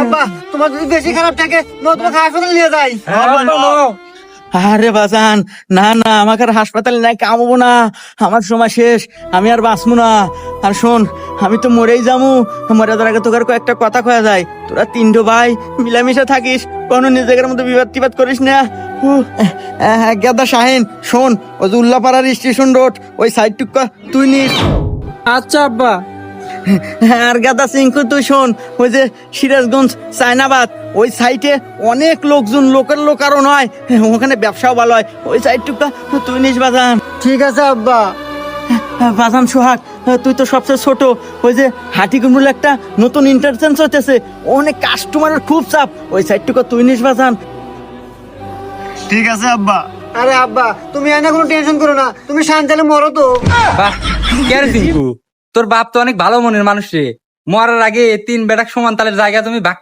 আব্বা তোমার যদি বেশি খারাপ থাকে তোমাকে হাসপাতালে নিয়ে যাই। আরে বাজান, না না, আমাকে আর হাসপাতালে নাই কামবো না, আমার সময় শেষ, আমি আর বাঁচবো না। আর শোন, আমি তো মরেই যামু, মরে যাওয়ার আগে তোকে আর কয়েকটা কথা কয়া যায়। তোরা তিনটো ভাই মিলামিশা থাকিস, কোনো নিজেদের মধ্যে বিবাদ টিবাদ করিস না। গেদা শাহিন, শোন, ওই যে উল্লাপাড়ার স্টেশন রোড ওই সাইড টুকা তুই নিস। আচ্ছা আব্বা। আর গাদা সিংকু তুই শোন, ওই যে সিরাজগঞ্জ চায়নাবাদ ওই সাইটে অনেক লোকজন, লোকের লোক আরো নয়, ওখানে ব্যবসাও ভালো হয়, ওই সাইডটুকটা তুই নিস বাজান। ঠিক আছে আব্বা। বাজান সোহাগ, তুই তো সবচেয়ে ছোট, ওই যে হাটিকুমরুল একটা নতুন ইন্টারচেঞ্জ হতেছে, অনেক কাস্টমারের খুব চাপ, ওই সাইডটুকু তুই নিস বাজান। ঠিক আছে আব্বা। আরে আব্বা তুমি এনে কোনো টেনশন করো না, তুমি শান্তালে মরো তো। বাহ, কে রে সিংকু, তোর বাপ তো অনেক ভালো মনের মানুষ রে। মরার আগে তিন বেটাক সমান তালের জায়গা তুমি ভাগ